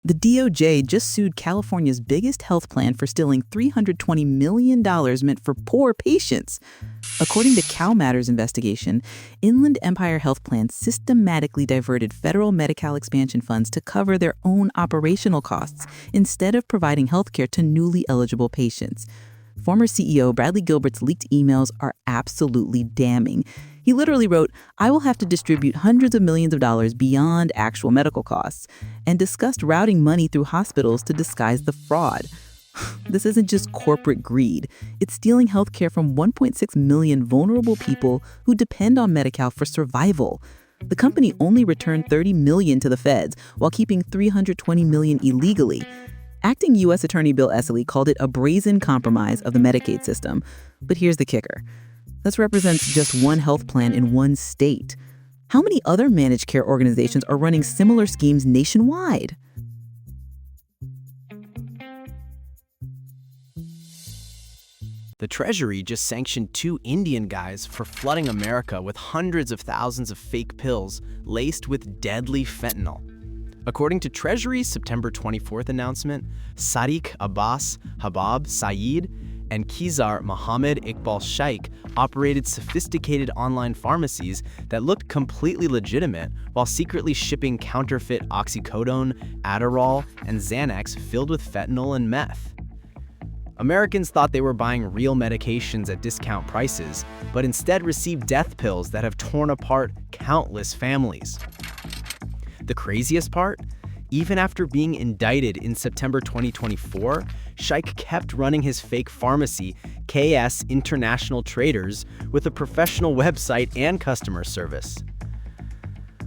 The DOJ just sued California's biggest health plan for stealing $320 million meant for poor patients. According to Cal Matters investigation, Inland Empire Health Plan systematically diverted federal Medi-Cal expansion funds to cover their own operational costs instead of providing health care to newly eligible patients. Former CEO Bradley Gilbert's leaked emails are absolutely damning. He literally wrote, "I will have to distribute hundreds of millions of dollars beyond actual medical costs," and discussed routing money through hospitals to disguise the fraud. This isn't just corporate greed. It's stealing healthcare from 1.6 million vulnerable people who depend on Medi-Cal for survival. The company only returned $30 million to the feds while keeping $320 million illegally. Acting U.S. Attorney Bill Esseley called it a brazen compromise of the Medicaid system. But here's the kicker. This represents just one health plan in one state. How many other managed care organizations are running similar schemes nationwide? The Treasury just sanctioned 2 Indian guys for flooding America with hundreds of thousands of fake pills laced with deadly fentanyl. According to Treasury's September 24th announcement, Sadiq Abbas Habab Saeed and Kizar Mohammed Iqbal Shaikh operated sophisticated online pharmacies that looked completely legitimate while secretly shipping counterfeit oxycodone, Adderall, and Xanax filled with fentanyl and meth. Americans thought they were buying real medications at discount prices, but instead received death pills that have torn apart countless families. The craziest part? Even after being indicted in September 2024, Shaikh kept running his fake pharmacy, KS International Traders, with a professional website and customer service.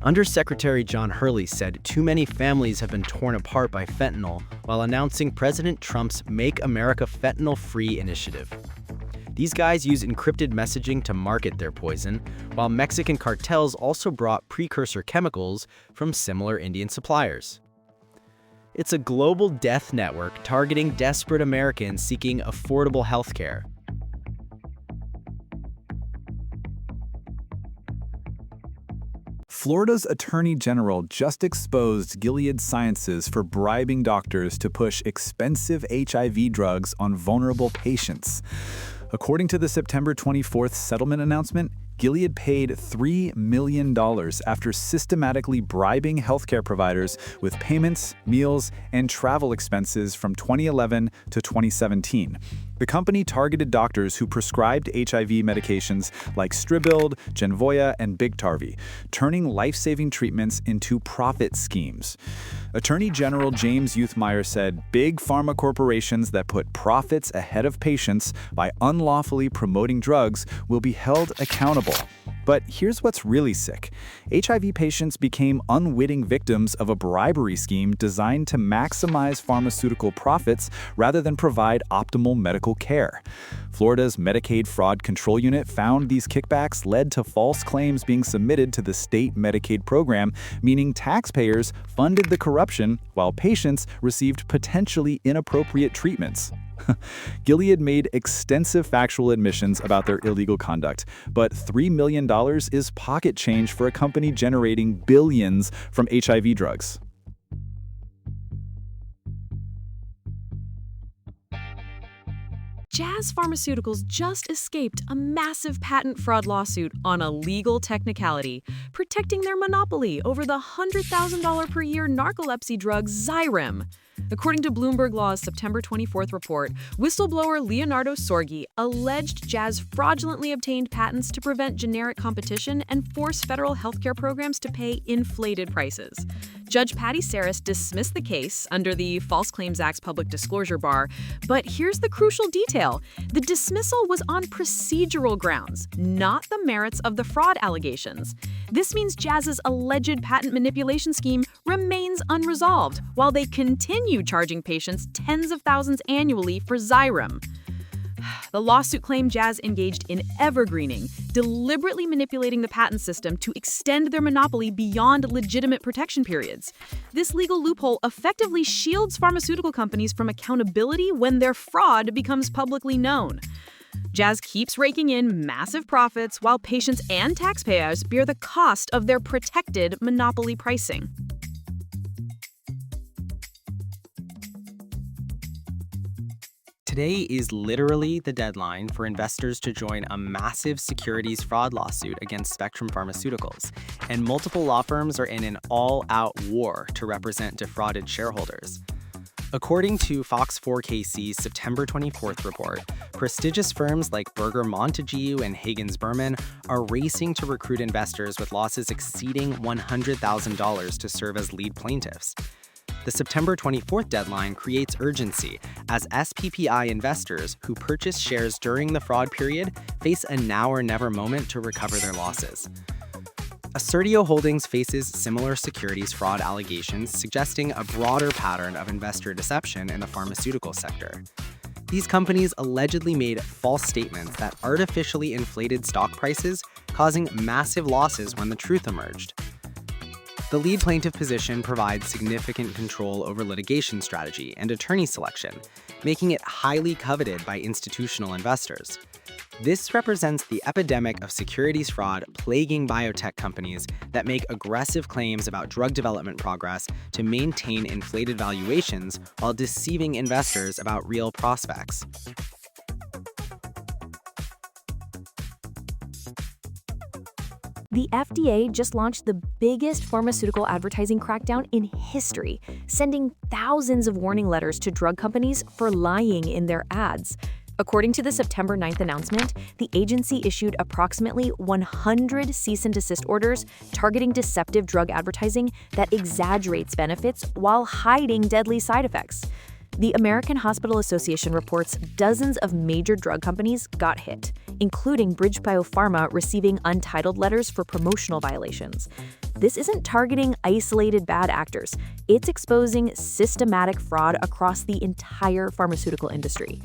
Undersecretary John Hurley said too many families have been torn apart by fentanyl while announcing President Trump's Make America Fentanyl-Free initiative. These guys use encrypted messaging to market their poison, while Mexican cartels also brought precursor chemicals from similar Indian suppliers. It's a global death network targeting desperate Americans seeking affordable health care. Florida's Attorney General just exposed Gilead Sciences for bribing doctors to push expensive HIV drugs on vulnerable patients. According to the September 24th settlement announcement, Gilead paid $3 million after systematically bribing healthcare providers with payments, meals, and travel expenses from 2011 to 2017. The company targeted doctors who prescribed HIV medications like Stribild, Genvoya, and Biktarvy, turning life-saving treatments into profit schemes. Attorney General James Youthmeyer said big pharma corporations that put profits ahead of patients by unlawfully promoting drugs will be held accountable. But here's what's really sick. HIV patients became unwitting victims of a bribery scheme designed to maximize pharmaceutical profits rather than provide optimal medical care. Florida's Medicaid Fraud Control Unit found these kickbacks led to false claims being submitted to the state Medicaid program, meaning taxpayers funded the corruption while patients received potentially inappropriate treatments. Gilead made extensive factual admissions about their illegal conduct, but $3 million is pocket change for a company generating billions from HIV drugs. Jazz Pharmaceuticals just escaped a massive patent fraud lawsuit on a legal technicality, protecting their monopoly over the $100,000 per year narcolepsy drug Xyrem. According to Bloomberg Law's September 24th report, whistleblower Leonardo Sorgi alleged Jazz fraudulently obtained patents to prevent generic competition and force federal healthcare programs to pay inflated prices. Judge Patty Saris dismissed the case under the False Claims Act's public disclosure bar, but here's the crucial detail. The dismissal was on procedural grounds, not the merits of the fraud allegations. This means Jazz's alleged patent manipulation scheme remains unresolved, while they continue charging patients tens of thousands annually for Xyrem. The lawsuit claimed Jazz engaged in evergreening, deliberately manipulating the patent system to extend their monopoly beyond legitimate protection periods. This legal loophole effectively shields pharmaceutical companies from accountability when their fraud becomes publicly known. Jazz keeps raking in massive profits while patients and taxpayers bear the cost of their protected monopoly pricing. Today is literally the deadline for investors to join a massive securities fraud lawsuit against Spectrum Pharmaceuticals, and multiple law firms are in an all-out war to represent defrauded shareholders. According to Fox 4KC's September 24th report, prestigious firms like Berger Montague and Higgins Berman are racing to recruit investors with losses exceeding $100,000 to serve as lead plaintiffs. The September 24th deadline creates urgency as SPPI investors who purchased shares during the fraud period face a now or never moment to recover their losses. Assertio Holdings faces similar securities fraud allegations, suggesting a broader pattern of investor deception in the pharmaceutical sector. These companies allegedly made false statements that artificially inflated stock prices, causing massive losses when the truth emerged. The lead plaintiff position provides significant control over litigation strategy and attorney selection, making it highly coveted by institutional investors. This represents the epidemic of securities fraud plaguing biotech companies that make aggressive claims about drug development progress to maintain inflated valuations while deceiving investors about real prospects. The FDA just launched the biggest pharmaceutical advertising crackdown in history, sending thousands of warning letters to drug companies for lying in their ads. According to the September 9th announcement, the agency issued approximately 100 cease and desist orders targeting deceptive drug advertising that exaggerates benefits while hiding deadly side effects. The American Hospital Association reports dozens of major drug companies got hit, including BridgeBio Pharma receiving untitled letters for promotional violations. This isn't targeting isolated bad actors. It's exposing systematic fraud across the entire pharmaceutical industry.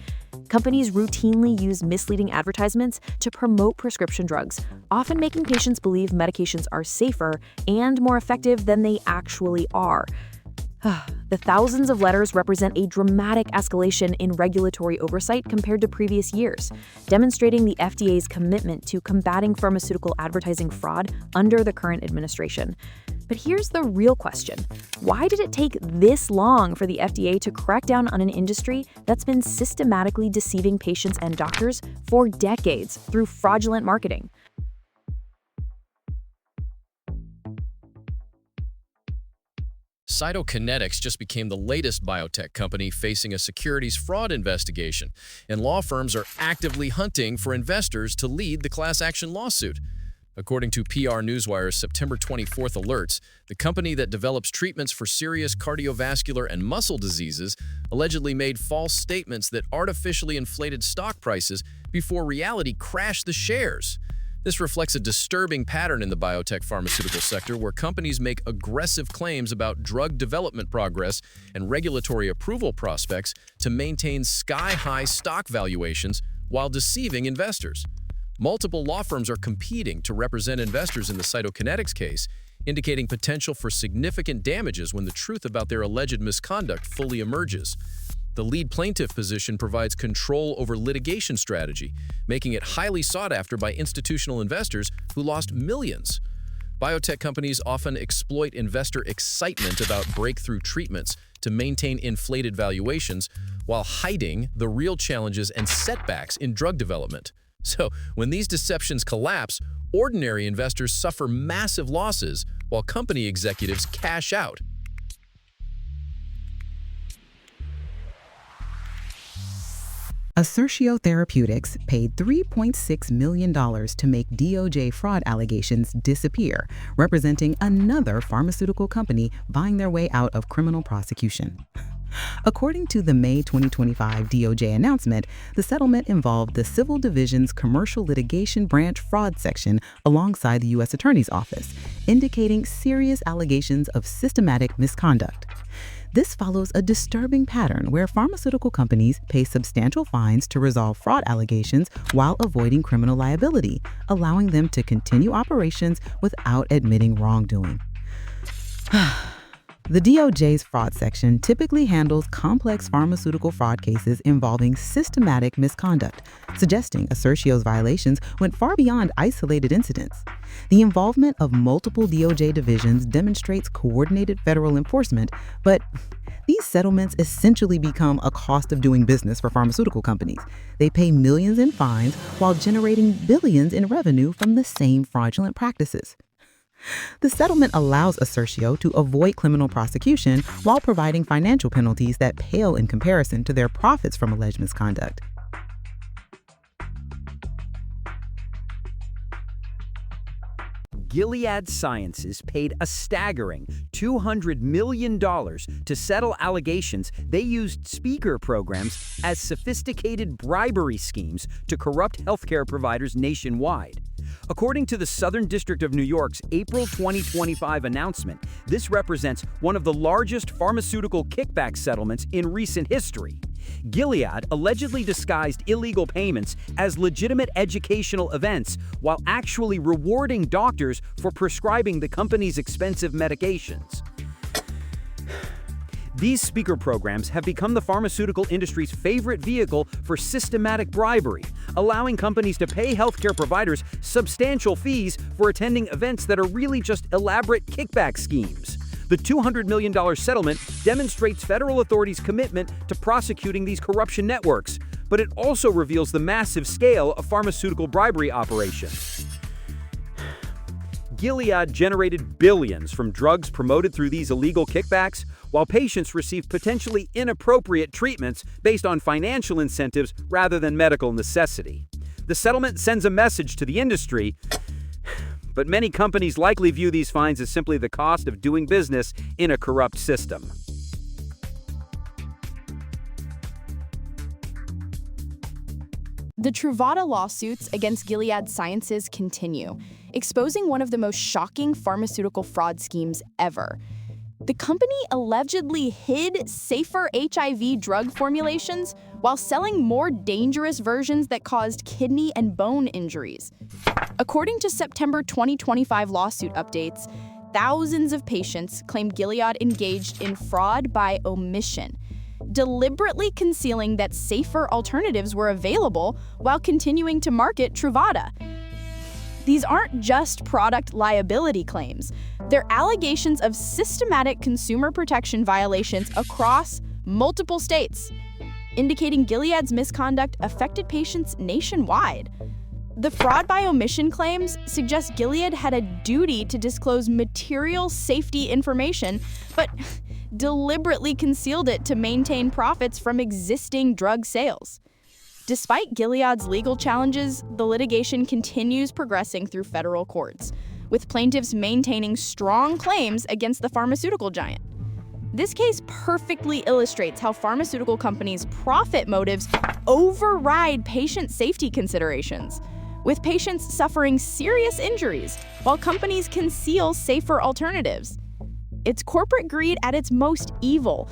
Companies routinely use misleading advertisements to promote prescription drugs, often making patients believe medications are safer and more effective than they actually are. The thousands of letters represent a dramatic escalation in regulatory oversight compared to previous years, demonstrating the FDA's commitment to combating pharmaceutical advertising fraud under the current administration. But here's the real question. Why did it take this long for the FDA to crack down on an industry that's been systematically deceiving patients and doctors for decades through fraudulent marketing? Cytokinetics just became the latest biotech company facing a securities fraud investigation, and law firms are actively hunting for investors to lead the class action lawsuit. According to PR Newswire's September 24th alerts, the company that develops treatments for serious cardiovascular and muscle diseases allegedly made false statements that artificially inflated stock prices before reality crashed the shares. This reflects a disturbing pattern in the biotech pharmaceutical sector where companies make aggressive claims about drug development progress and regulatory approval prospects to maintain sky-high stock valuations while deceiving investors. Multiple law firms are competing to represent investors in the Cytokinetics case, indicating potential for significant damages when the truth about their alleged misconduct fully emerges. The lead plaintiff position provides control over litigation strategy, making it highly sought after by institutional investors who lost millions. Biotech companies often exploit investor excitement about breakthrough treatments to maintain inflated valuations while hiding the real challenges and setbacks in drug development. So, when these deceptions collapse, ordinary investors suffer massive losses while company executives cash out. Assertio Therapeutics paid $3.6 million to make DOJ fraud allegations disappear, representing another pharmaceutical company buying their way out of criminal prosecution. According to the May 2025 DOJ announcement, the settlement involved the Civil Division's Commercial Litigation Branch Fraud Section alongside the U.S. Attorney's Office, indicating serious allegations of systematic misconduct. This follows a disturbing pattern where pharmaceutical companies pay substantial fines to resolve fraud allegations while avoiding criminal liability, allowing them to continue operations without admitting wrongdoing. The DOJ's fraud section typically handles complex pharmaceutical fraud cases involving systematic misconduct, suggesting Assertio's violations went far beyond isolated incidents. The involvement of multiple DOJ divisions demonstrates coordinated federal enforcement, but these settlements essentially become a cost of doing business for pharmaceutical companies. They pay millions in fines while generating billions in revenue from the same fraudulent practices. The settlement allows Assertio to avoid criminal prosecution while providing financial penalties that pale in comparison to their profits from alleged misconduct. Gilead Sciences paid a staggering $200 million to settle allegations they used speaker programs as sophisticated bribery schemes to corrupt healthcare providers nationwide. According to the Southern District of New York's April 2025 announcement, this represents one of the largest pharmaceutical kickback settlements in recent history. Gilead allegedly disguised illegal payments as legitimate educational events while actually rewarding doctors for prescribing the company's expensive medications. These speaker programs have become the pharmaceutical industry's favorite vehicle for systematic bribery, allowing companies to pay healthcare providers substantial fees for attending events that are really just elaborate kickback schemes. The $200 million settlement demonstrates federal authorities' commitment to prosecuting these corruption networks, but it also reveals the massive scale of pharmaceutical bribery operations. Gilead generated billions from drugs promoted through these illegal kickbacks, while patients received potentially inappropriate treatments based on financial incentives rather than medical necessity. The settlement sends a message to the industry, but many companies likely view these fines as simply the cost of doing business in a corrupt system. The Truvada lawsuits against Gilead Sciences continue, exposing one of the most shocking pharmaceutical fraud schemes ever. The company allegedly hid safer HIV drug formulations while selling more dangerous versions that caused kidney and bone injuries. According to September 2025 lawsuit updates, thousands of patients claim Gilead engaged in fraud by omission, deliberately concealing that safer alternatives were available while continuing to market Truvada. These aren't just product liability claims. They're allegations of systematic consumer protection violations across multiple states, indicating Gilead's misconduct affected patients nationwide. The fraud by omission claims suggest Gilead had a duty to disclose material safety information, but deliberately concealed it to maintain profits from existing drug sales. Despite Gilead's legal challenges, the litigation continues progressing through federal courts, with plaintiffs maintaining strong claims against the pharmaceutical giant. This case perfectly illustrates how pharmaceutical companies' profit motives override patient safety considerations, with patients suffering serious injuries while companies conceal safer alternatives. It's corporate greed at its most evil,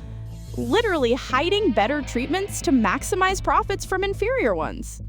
literally hiding better treatments to maximize profits from inferior ones.